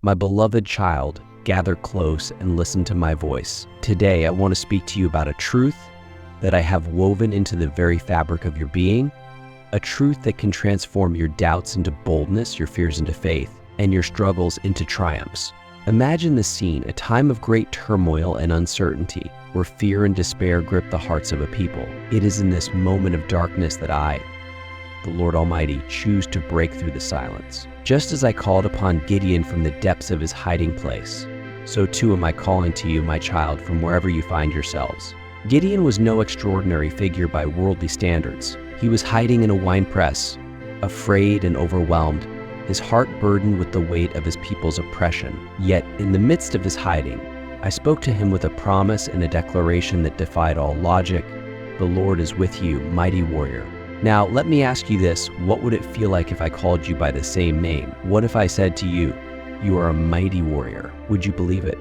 My beloved child, gather close and listen to my voice. Today, I want to speak to you about a truth that I have woven into the very fabric of your being, a truth that can transform your doubts into boldness, your fears into faith, and your struggles into triumphs. Imagine the scene, a time of great turmoil and uncertainty, where fear and despair grip the hearts of a people. It is in this moment of darkness that I, the Lord Almighty, choose to break through the silence. Just as I called upon Gideon from the depths of his hiding place, so too am I calling to you, my child, from wherever you find yourselves. Gideon was no extraordinary figure by worldly standards. He was hiding in a winepress, afraid and overwhelmed, his heart burdened with the weight of his people's oppression. Yet, in the midst of his hiding, I spoke to him with a promise and a declaration that defied all logic. The Lord is with you, mighty warrior. Now, let me ask you this. What would it feel like if I called you by the same name? What if I said to you, you are a mighty warrior? Would you believe it?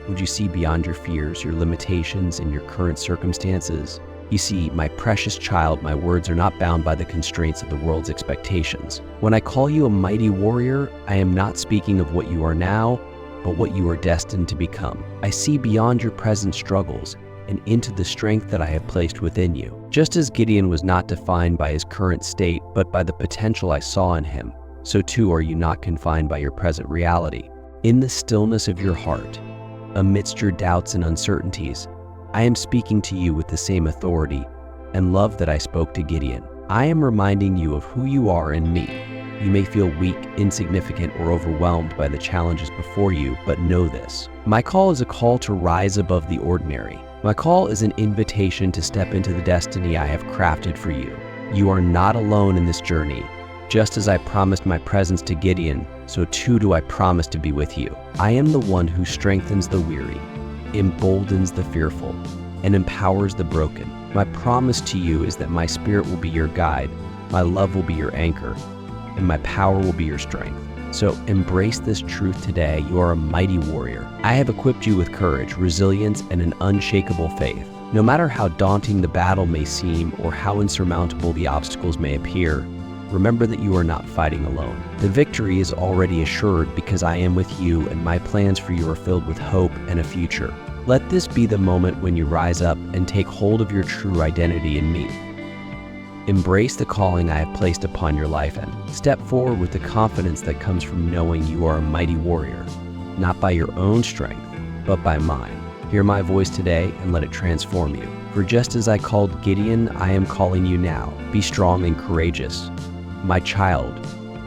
Would you see beyond your fears, your limitations, and your current circumstances? You see, my precious child, my words are not bound by the constraints of the world's expectations. When I call you a mighty warrior, I am not speaking of what you are now, but what you are destined to become. I see beyond your present struggles and into the strength that I have placed within you. Just as Gideon was not defined by his current state, but by the potential I saw in him, so too are you not confined by your present reality. In the stillness of your heart, amidst your doubts and uncertainties, I am speaking to you with the same authority and love that I spoke to Gideon. I am reminding you of who you are in me. You may feel weak, insignificant, or overwhelmed by the challenges before you, but know this. My call is a call to rise above the ordinary. My call is an invitation to step into the destiny I have crafted for you. You are not alone in this journey. Just as I promised my presence to Gideon, so too do I promise to be with you. I am the one who strengthens the weary, emboldens the fearful, and empowers the broken. My promise to you is that my spirit will be your guide, my love will be your anchor, and my power will be your strength. So embrace this truth today. You are a mighty warrior. I have equipped you with courage, resilience, and an unshakable faith. No matter how daunting the battle may seem or how insurmountable the obstacles may appear, remember that you are not fighting alone. The victory is already assured because I am with you, and my plans for you are filled with hope and a future. Let this be the moment when you rise up and take hold of your true identity in me. Embrace the calling I have placed upon your life and step forward with the confidence that comes from knowing you are a mighty warrior, not by your own strength, but by mine. Hear my voice today and let it transform you. For just as I called Gideon, I am calling you now. Be strong and courageous, my child,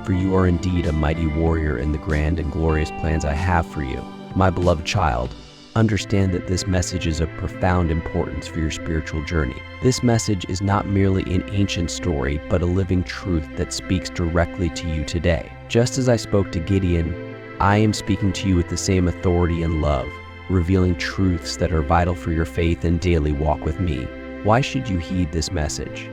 for you are indeed a mighty warrior in the grand and glorious plans I have for you. My beloved child, understand that this message is of profound importance for your spiritual journey. This message is not merely an ancient story, but a living truth that speaks directly to you today. Just as I spoke to Gideon, I am speaking to you with the same authority and love, revealing truths that are vital for your faith and daily walk with me. Why should you heed this message?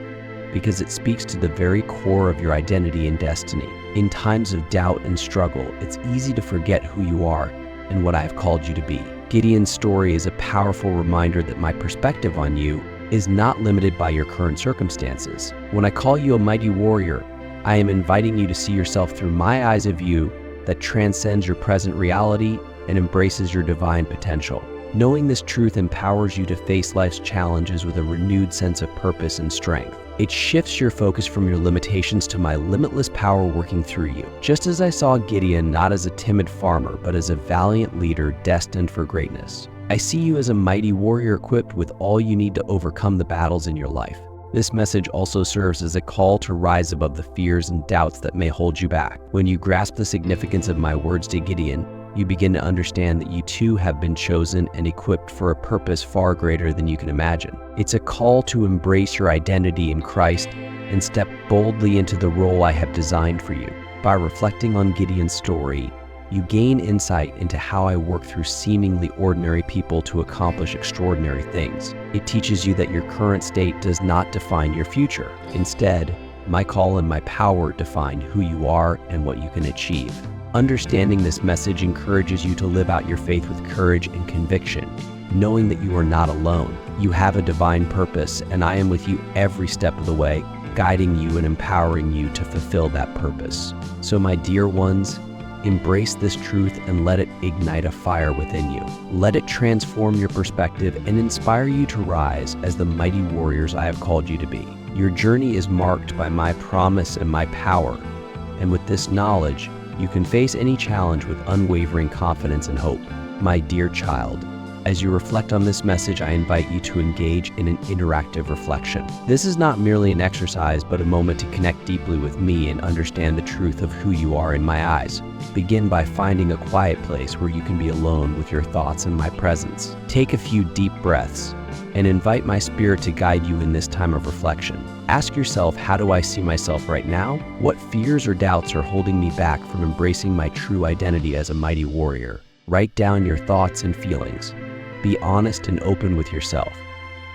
Because it speaks to the very core of your identity and destiny. In times of doubt and struggle, it's easy to forget who you are and what I have called you to be. Gideon's story is a powerful reminder that my perspective on you is not limited by your current circumstances. When I call you a mighty warrior, I am inviting you to see yourself through my eyes of view that transcends your present reality and embraces your divine potential. Knowing this truth empowers you to face life's challenges with a renewed sense of purpose and strength. It shifts your focus from your limitations to my limitless power working through you. Just as I saw Gideon not as a timid farmer, but as a valiant leader destined for greatness, I see you as a mighty warrior equipped with all you need to overcome the battles in your life. This message also serves as a call to rise above the fears and doubts that may hold you back. When you grasp the significance of my words to Gideon, you begin to understand that you too have been chosen and equipped for a purpose far greater than you can imagine. It's a call to embrace your identity in Christ and step boldly into the role I have designed for you. By reflecting on Gideon's story, you gain insight into how I work through seemingly ordinary people to accomplish extraordinary things. It teaches you that your current state does not define your future. Instead, my call and my power define who you are and what you can achieve. Understanding this message encourages you to live out your faith with courage and conviction, knowing that you are not alone. You have a divine purpose, and I am with you every step of the way, guiding you and empowering you to fulfill that purpose. So my dear ones, Embrace this truth and let it ignite a fire within you. Let it transform your perspective and inspire you to rise as the mighty warriors I have called you to be. Your journey is marked by my promise and my power, and with this knowledge, you can face any challenge with unwavering confidence and hope. My dear child, as you reflect on this message, I invite you to engage in an interactive reflection. This is not merely an exercise, but a moment to connect deeply with me and understand the truth of who you are in my eyes. Begin by finding a quiet place where you can be alone with your thoughts in my presence. Take a few deep breaths and invite my spirit to guide you in this time of reflection. Ask yourself, how do I see myself right now? What fears or doubts are holding me back from embracing my true identity as a mighty warrior? Write down your thoughts and feelings. Be honest and open with yourself.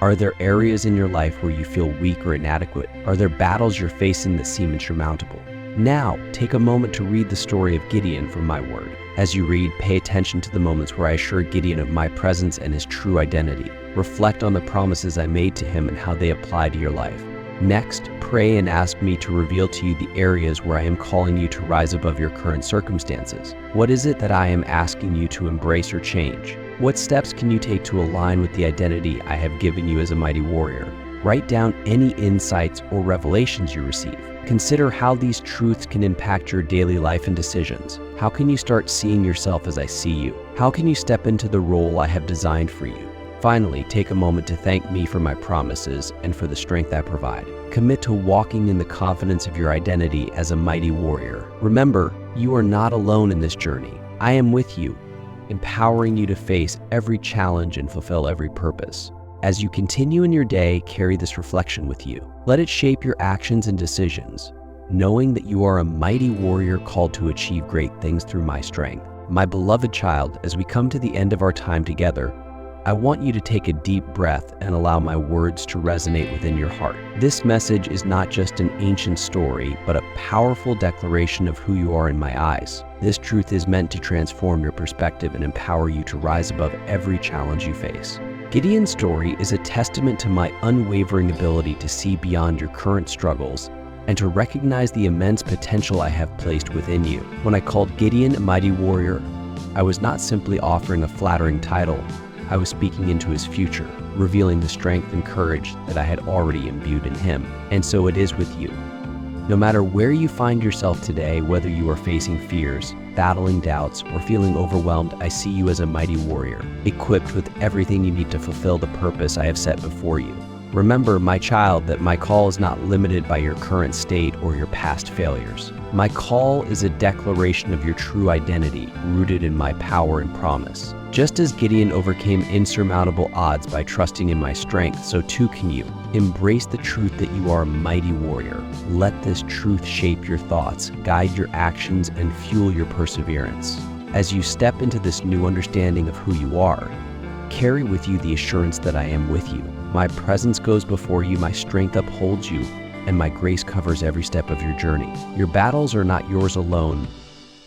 Are there areas in your life where you feel weak or inadequate? Are there battles you're facing that seem insurmountable? Now, take a moment to read the story of Gideon from my word. As you read, pay attention to the moments where I assured Gideon of my presence and his true identity. Reflect on the promises I made to him and how they apply to your life. Next, pray and ask me to reveal to you the areas where I am calling you to rise above your current circumstances. What is it that I am asking you to embrace or change? What steps can you take to align with the identity I have given you as a mighty warrior? Write down any insights or revelations you receive. Consider how these truths can impact your daily life and decisions. How can you start seeing yourself as I see you? How can you step into the role I have designed for you? Finally, take a moment to thank me for my promises and for the strength I provide. Commit to walking in the confidence of your identity as a mighty warrior. Remember, you are not alone in this journey. I am with you, empowering you to face every challenge and fulfill every purpose. As you continue in your day, carry this reflection with you. Let it shape your actions and decisions, knowing that you are a mighty warrior called to achieve great things through my strength. My beloved child, as we come to the end of our time together, I want you to take a deep breath and allow my words to resonate within your heart. This message is not just an ancient story, but a powerful declaration of who you are in my eyes. This truth is meant to transform your perspective and empower you to rise above every challenge you face. Gideon's story is a testament to my unwavering ability to see beyond your current struggles and to recognize the immense potential I have placed within you. When I called Gideon a mighty warrior, I was not simply offering a flattering title. I was speaking into his future, revealing the strength and courage that I had already imbued in him. And so it is with you. No matter where you find yourself today, whether you are facing fears, battling doubts, or feeling overwhelmed, I see you as a mighty warrior, equipped with everything you need to fulfill the purpose I have set before you. Remember, my child, that my call is not limited by your current state or your past failures. My call is a declaration of your true identity, rooted in my power and promise. Just as Gideon overcame insurmountable odds by trusting in my strength, so too can you. Embrace the truth that you are a mighty warrior. Let this truth shape your thoughts, guide your actions, and fuel your perseverance. As you step into this new understanding of who you are, carry with you the assurance that I am with you. My presence goes before you, my strength upholds you, and my grace covers every step of your journey. Your battles are not yours alone.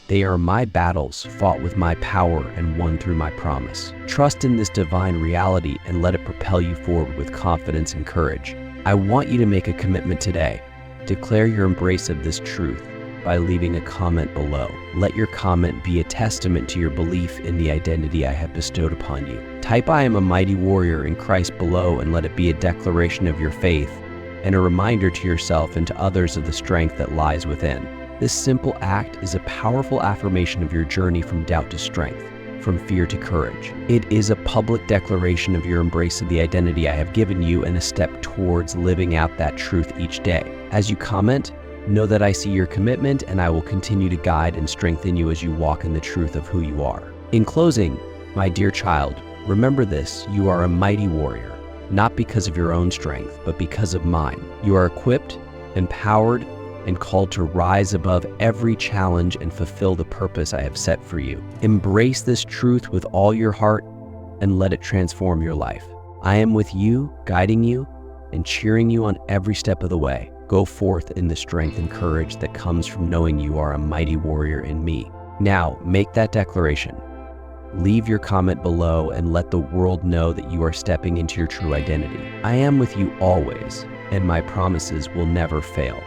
They are my battles, fought with my power and won through my promise. Trust in this divine reality and let it propel you forward with confidence and courage. I want you to make a commitment today. Declare your embrace of this truth by leaving a comment below. Let your comment be a testament to your belief in the identity I have bestowed upon you. Type "I am a mighty warrior in Christ" below and let it be a declaration of your faith and a reminder to yourself and to others of the strength that lies within. This simple act is a powerful affirmation of your journey from doubt to strength, from fear to courage. It is a public declaration of your embrace of the identity I have given you and a step towards living out that truth each day. As you comment, know that I see your commitment and I will continue to guide and strengthen you as you walk in the truth of who you are. In closing, my dear child, remember this: you are a mighty warrior, not because of your own strength, but because of mine. You are equipped, empowered, and called to rise above every challenge and fulfill the purpose I have set for you. Embrace this truth with all your heart and let it transform your life. I am with you, guiding you, and cheering you on every step of the way. Go forth in the strength and courage that comes from knowing you are a mighty warrior in me. Now, make that declaration. Leave your comment below and let the world know that you are stepping into your true identity. I am with you always, and my promises will never fail.